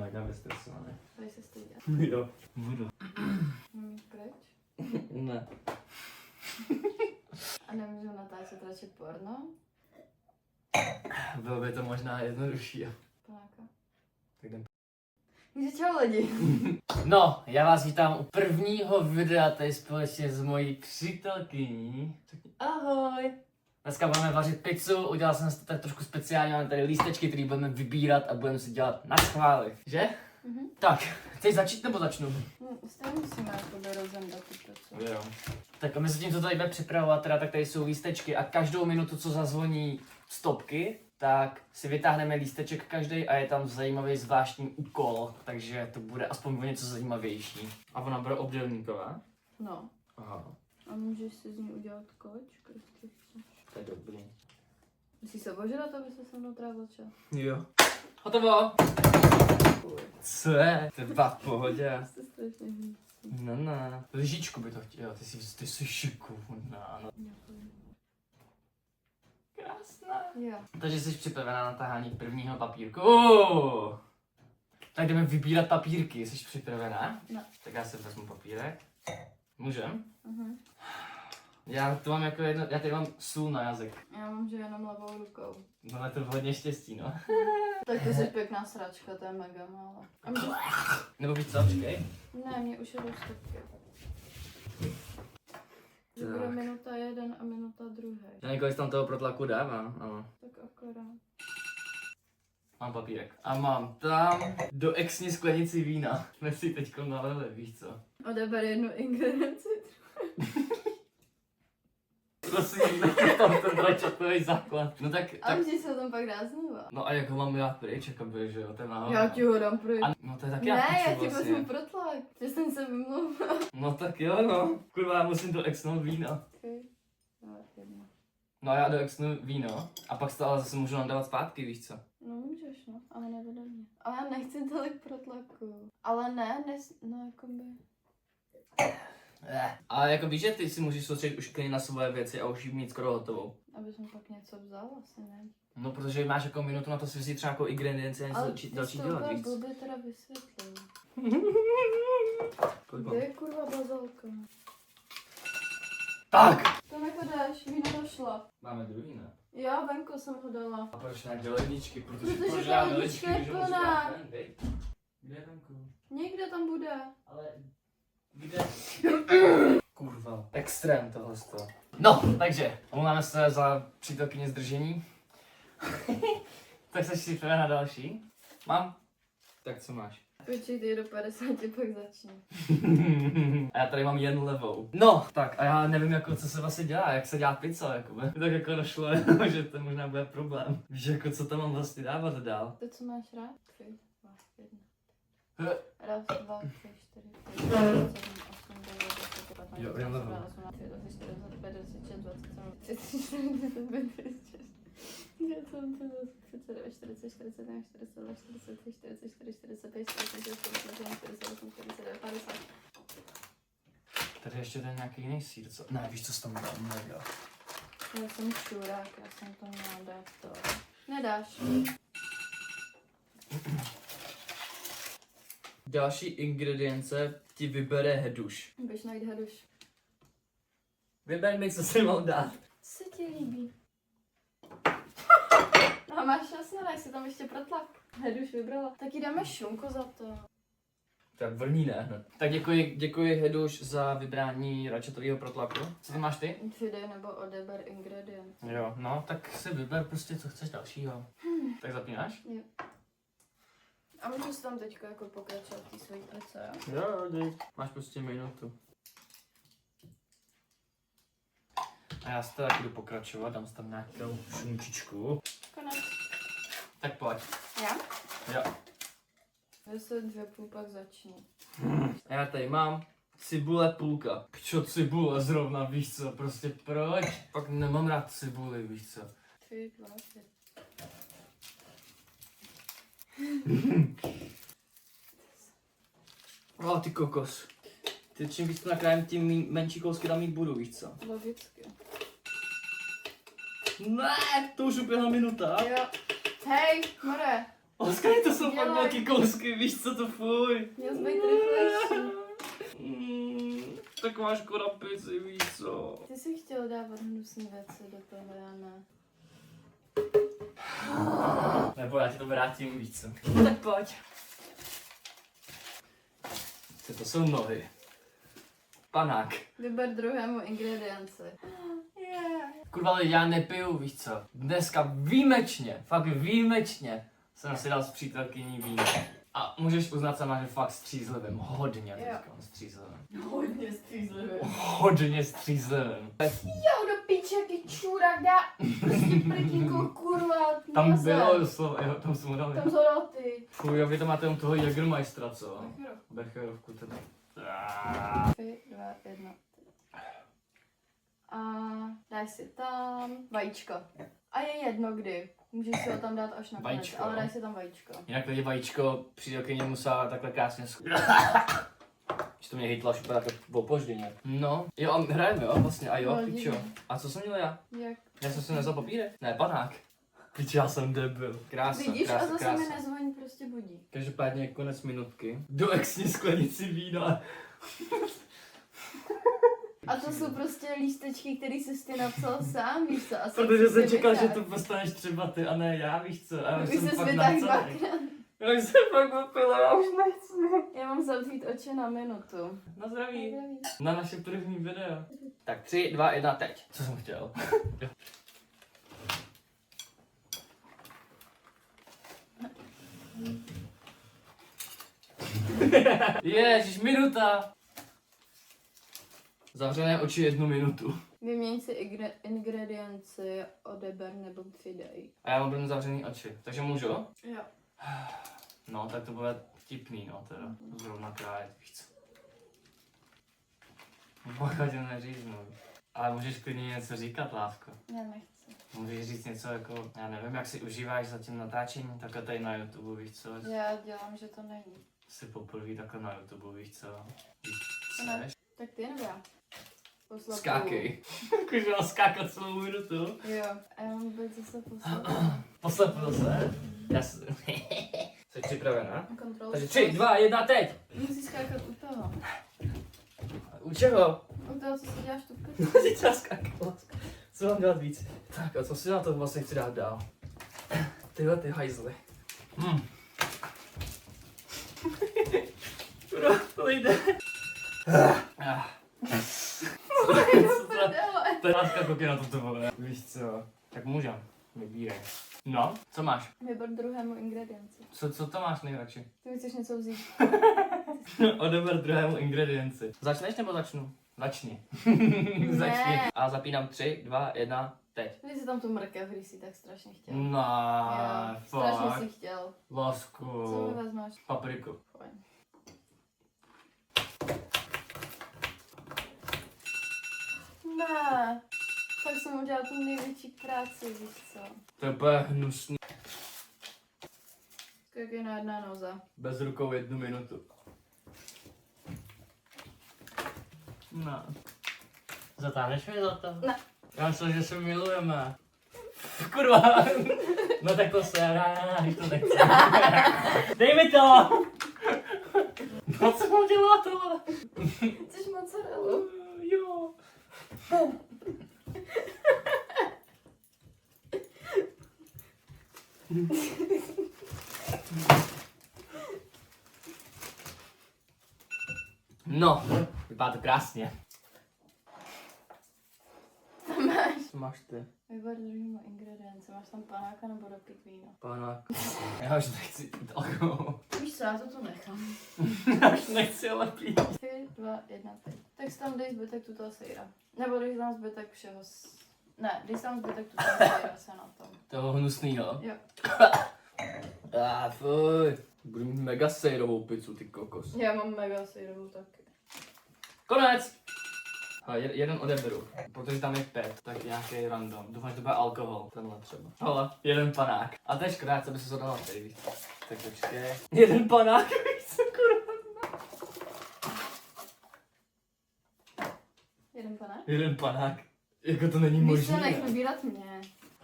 mega vystresovaný. Tady se stydět. Jo, budu. Nemůžu pryč? Ne. A nemůžu natáčet radši porno? Bylo by to možná jednodušší. Panáka. Tak jdem. Takže čau lidi. No, já vás vítám u prvního videa tady společně s mojí přítelkyní. Ahoj. Dneska budeme vařit pizzu, udělal jsem si to tak trošku speciálně, máme tady lístečky, které budeme vybírat a budeme si dělat na schvály, že? Mhm. Tak, chceš začít nebo začnu? Stejně musíme jakoby rozemdat tu pizzu. Jo. Tak a my se tím, co tady bude připravovat, teda, tak tady jsou lístečky a každou minutu, co zazvoní stopky, tak si vytáhneme lísteček každý a je tam zajímavý zvláštní úkol, takže to bude aspoň o něco zajímavější. A ona bude obdélníková? No. Aha, A můžeš si z ní udělat kolečko, jestli chceš. to je dobrý. Musíš se požrat, aby se mnou trávil čas. Jo. Hotovo! Co je? To je v pohodě. Jste strašně hezký. No, no. Lžičku by to chtěla, ty jsi šikovná, no. Krásná. Jo. Takže jsi připravená na tahání prvního papírku. Tak jdeme vybírat papírky, jsi připravená? No. Tak já si vezmu papírek. Můžem? Mhm. Já to mám jako jedno, já tady mám sůl na jazyk. Já mám, že jenom levou rukou. Máme to hodně štěstí, no. Tak to jsi pěkná sračka, to je mega málo. A můžeš... Nebo víc co, počkej. Ne, mě už jedou stopky. Že bude minuta 1 a minuta 2. Já několik tam toho protlaku dávám, ano. Tak akorát. Mám papírek. A mám tam do exní sklenici vína. Jsme si teďko nalili, víš co? Odeber jednu ingredienci. Prosím, nech tam ten rajčatový základ. No tak, A můžeš se o tom pak dát znova. no a jak ho mám dát pryč, jakoby, že jo, to je náhodou. Já ti ho dám pryč. No to je tak Ne, já já piču ti vlastně. vezmu protlak. Přestaň se vymlouvat. No tak jo, no. Kurva, já musím do exnout víno. 3, 2, 1. No já do exnu víno a pak to ale zase můžu nám dávat zpátky, víš co? No můžeš, no, ale nevede mě. Ale já nechci tolik protlaku. Ale ne, no jakoby. A jako víš, že ty si můžeš soustředit už klidně na svoje věci a už jí mít skoro hotovou. Aby jsem pak něco vzal, asi ne. No protože máš jako minutu na to si vzít třeba jako ingredience a něco Ale ty další jsi to dělat, úplně víš co? blbě teda vysvětlil. Kolik Kde mám? je kurva bazalka? Tak! To nechodáš, víno došlo. Máme druhý, ne? Jo, venku jsem ho dala. A proč ne do ledničky? Protože proč ta já do lednička je když ho můžu plná. dát ven, viď? Kde je venku? Někde tam bude. Ale kde? Kurva. Extrém tohle z toho. No, takže, omlouváme se za přítelkyně zdržení. Tak se si na další. Mám? Tak co máš? Počítej do 50, pak začne. A já tady mám jen levou. No, tak a já nevím, jako, co se vlastně dělá, jak se dělá pizza, jakoby. Tak jako došlo, že to možná bude problém. Víš, jako, co tam mám vlastně dávat dál. To, co máš rád? 3, 2, 1. He. Raz, 2, 3, 4, 5, 6, 7, 8, 9, 10, 15, Jo, jen levou. 18, 19, 20, 25, 26, 27, 34, 35, 36. 39, 40, 41, 42, 43, 44, 45, 46, 47, 48, 49, 50. Tady ještě ten nějaký jiný sír, co? Ne, víš, co jsi tam dal? Mega. Já jsem čurák, já jsem to měla dát to. Nedáš. Další ingredience ti vybere Heduš. Běž najít haduš. Vyber mi, co si mám dát. Co se ti líbí? A máš jasno, daj si tam ještě protlak. Heduš vybrala. Tak jí dáme šunku za to. Tak vrní ne hned. Tak děkuji Heduš za vybrání rajčatového protlaku. Co ty máš ty? Přidej nebo odeber ingredient. Jo, no, tak si vyber prostě, co chceš dalšího. Tak zapínáš? Jo. A můžu si tam teďka jako pokračovat v té svojí plice, jo? Jo, dík. Máš prostě minutu. A já si teda taky jdu pokračovat, dám si tam nějakou šunčičku. Konec. Tak pojď. Já? Jo. 10, 2,5 pak začni. Já tady mám cibule půlka. Čo cibule zrovna, víš co, prostě proč? Pak nemám rád cibuli, víš co. 3, 2, 1. Ty kokos. Ty čím víc to nakrájem, tím menší kousky tam mít budu, víš co? Logicky. Ne, to už uběhla minuta. Jo. Hej, more. Oskar, to jsou fakt Dělej. velký kousky, víš co to fuj. Měl jsi být rychlejší. Tak máš krabici, víš co. Ty jsi chtěl dávat hnusné věci do toho, já ne. Nebo já ti to vrátím, víš co. Tak pojď. Co to jsou nohy? Panák. Vyber druhému ingredienci. Yeah. Kurva, ale já nepiju, víš co. Dneska výjimečně, fakt výjimečně jsem si dal s přítelkyní víno. A můžeš uznat sama, že fakt střízlivým. Hodně teďka střízlivým. Hodně střízlivý. Hodně střízlivým. Jo, do piče, jaký čurák dá prostě prkínku, kurva, Tam mězel. bylo doslova, jo, tam jsem mu dal. Tam jsou dal ty. Fuj, a vy tam máte jenom toho Jägermeistera, co? Becherovku. Becherovku teda. 3, 2, 1. A dáš si tam vajíčko. A je jedno kdy. Můžeš si ho tam dát až na konec, Vajíčko, ale jo. dáš si tam vajíčko. Jinak tady vajíčko přítelkyně musela takhle krásně Že to mě hitla šupa tak opožděně. No, jo, a hrajeme, jo, vlastně, a jo, No, pičo. divně. A co jsem měl já? Jak? Já jsem si nezal papírek? Ne, panák. Pič, já jsem debil. Krása, Vidíš, krása, a zase krása. mi nezvoní prostě budík. Každopádně konec minutky. Do exní sklenici vína. A to jsou prostě lístečky, které jsi ty napsal sám, víš co? Asi Protože jsi jsem čekal, že vytáhl. to postaneš třeba ty a ne já, víš co. A Už jsem jsi fakt vytáhl nadsaný. dvakrát. Já už jsem fakt opila, já už nechci. Já mám zavřít oči na minutu. Na zdraví. Na naše první video. Tak 3, 2, 1, teď. Co jsem chtěl? Ježiš, minuta! Zavřené oči 1 minutu. Vyměň si ingredienci, odeber nebo přidej. A já mám plně zavřený oči, takže můžu? Jo. No, tak to bude vtipný, no teda. Zrovna krájet, víš co. Boha tě neříznu. Ale můžeš klidně něco říkat, lásko. Já nechci. Můžeš říct něco jako, já nevím, jak si užíváš za tím natáčením, takhle tady na YouTube, víš co? Já dělám, že to není. Si poprvé takhle na YouTube, víš co? To ne. Chceš? Tak ty nebo já? Poslatu. Skákej. Jakože mám skákat celou minutu. Jo. A já mám být zase poslatu. Poslepil se. Já si... Jsi připravená? Kontrolu. Takže 3, 2, 1, teď! Musíš skákat u toho. U čeho? U toho, co si děláš tu Ty třeba skákat, láska. Co mám dělat víc? Tak a co si na to vlastně chci dát dál? Tyhle ty hajzly. Bro, to jde. To je láska koky na toto vole. Víš co? Tak můžem. Vybírej. No, co máš? Vyber druhému ingredienci. Co to máš nejradši? Ty mi chceš něco vzít. Odeber druhému ingredienci. Začneš nebo začnu? Začni. Začni. A zapínám 3, 2, 1, teď. Když jsi tam tu mrkev, když jsi tak strašně chtěl. No, Jo, strašně fakt. jsi chtěl. Lásku. Co mi vezmeš? Papriku. Fajn. Ne. Tak jsem udělala tu největší práci, víš co? To je úplně hnusný. Skakej na jedné noze. Bez rukou 1 minutu. No. Zatáhneš mi za to? Ne. Já myslím, že se milujeme. Kurva. No tak to se, ne, to nechci. Dej mi to! No co mám dělat, tohle? Chceš mozzarellu? Jo. No, vypadá to krásně. Tam máš. Co máš ty? Vyber druhýmu ingredience. Máš tam panáka nebo dopít víno? Panák. Já už nechci pít alkohol. Víš co, já to tu nechám. Já už nechci ale pít. 3, 2, 1, 5. Tak si tam dej zbytek tuto sejra. Nebo dej tam zbytek všeho. Ne, dej tam zbytek tuto sejra se na tom. Toho hnusnýho. Jo. Fuj. Budu mít mega sejrovou pizzu, ty kokos. Já mám mega sejrovou taky. Konec! A jeden odeberu, protože tam je 5, tak nějaký random. Doufám, že to bude alkohol, tenhle třeba. Ale jeden panák. A to je škoda, co by se to dalo tady, víš. Tak počkej. Jeden panák, víš co, kurva. Jeden panák? Jeden panák. Jako to není Víš co, možné. nech vybírat mě.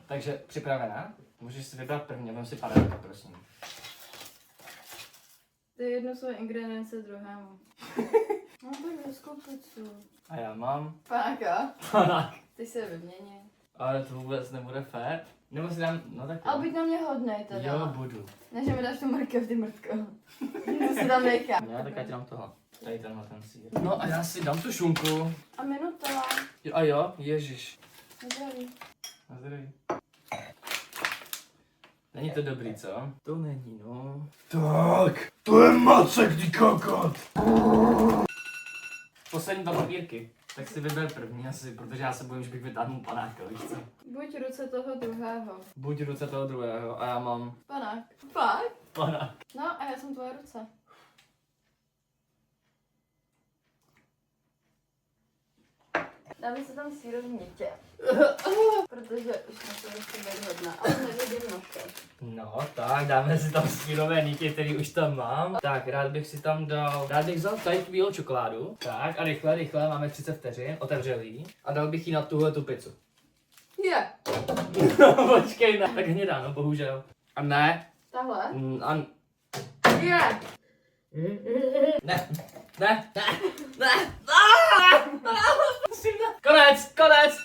Takže připravená? Můžeš si vybrat první, vem si panáka, prosím. jednu svou ingredience druhému. No tak hezkou pizzu. A já mám Páka. panak. Ty se vymění. Ale to vůbec nebude fér. Nebo si dám, no tak Ale buď na mě hodnej teda. jo, budu. Ne, že mi dáš tu mrkev, ty mrtko. To si tam nechám. Ne, tak já ti dám toho. Tady tenhle ten sír. No a já si dám tu šunku. A minuta. Jo, a jo, ježiš. Na zdraví. Na zdraví. Není to dobrý, co? To není, no. Tak, to je Macek, ty kokot. Poslední dva papírky. Tak si vyber první asi, protože já se bojím, že bych vytáhnul panáka, víš co? Buď ruce toho druhého. Buď ruce toho druhého a já mám Panák. Fakt? panák. No a já jsem tvoje ruce. Dáme se tam sírový nitě. Protože už na to nechci být hodná, ale nevidím nožka. No tak, dáme si tam sírové nitě, který už tam mám. Tak, rád bych si tam dal, rád bych vzal tady tu bílou čokoládu. Tak a rychle, máme 30 vteřin, otevřel jí. A dal bych jí na tuhle tu pizzu. Je. Počkej, ne. Tak hnědá, no bohužel. A ne. Tahle? A Je. ne. Ne. Ne. Konec.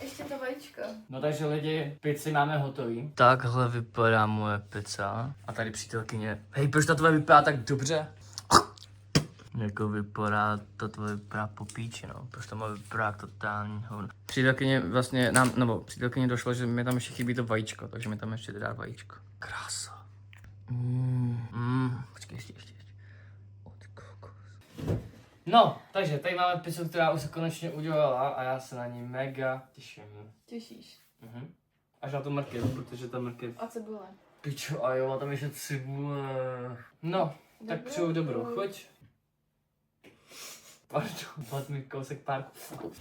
Ještě to vajíčko. No takže lidi, pizzy máme hotový. Takhle vypadá moje pizza. A tady přítelkyně. Hej, proč to tvoje vypadá tak dobře? Jako vypadá, to tvoje vypadá po píči, no. Proč to moje vypadá jak totální hovno. Přítelkyně vlastně přítelkyně došlo, že mi tam ještě chybí to vajíčko, takže mi tam ještě dá vajíčko. Krása. Počkej, ještě. Od kokos. No, takže tady máme pizzu, která už se konečně udělala a já se na ní mega těším. Těšíš. Až na tu mrkev, protože ta mrkev... A cibule. Pičo, a jo, a tam ještě cibule. No, tak přeju dobrou chuť. Pardon, plat mi kousek párku.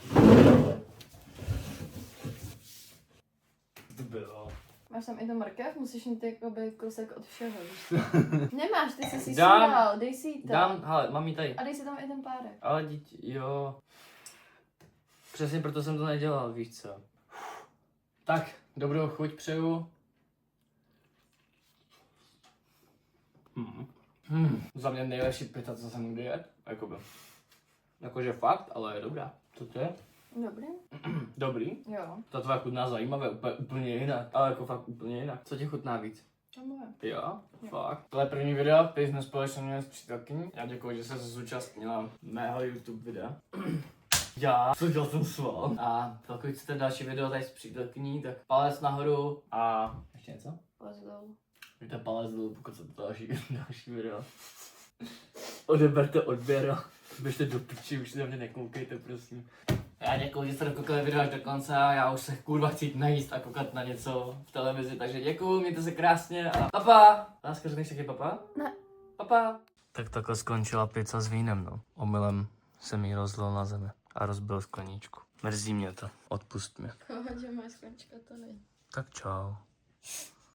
To bylo. Máš tam i to mrkev? Musíš mít jakoby kousek od všeho, víš? Nemáš, ty jsi si Dám. dal, dej si ji tam. Dám, hele, mám ji tady. A dej si tam i ten párek. Ale dítě, jo. Přesně proto jsem to nedělal, víš co. Tak, dobrou chuť přeju. Za mě nejlepší pizza, co jsem kdy jedl. Jakože fakt, ale je dobrá. Co to je? Dobrý? Dobrý. Jo. Ta tvoje chutná zajímavé, úplně jinak. Ale jako fakt úplně jinak. Co ti chutná víc? To moje. Jo, fakt. Tohle je první video, který jsme společně měli s přítelkyní. Já děkuji, že jsi se zúčastnila mého YouTube videa. Já dělal jsem sval. A pokud chcete další video tady s přítelkyní, tak palec nahoru a ještě něco? Palec dolů. Dejte palec dolů, pokud chcete další video. Odeberte odběr a běžte do piči, už si na mě nekoukejte, prosím. Já děkuji, že jste dokoukali video až do konce a já už se kurva chci jít najíst a koukat na něco v televizi, takže děkuji, mějte se krásně a papa! Láska, řekneš taky papa? Ne. Papa! Tak takhle skončila pizza s vínem, no. Omylem jsem jí rozlil na zemi a rozbil skleničku. Mrzí mě to, odpust mě. Pohodě, moje sklenička to není. Tak čau.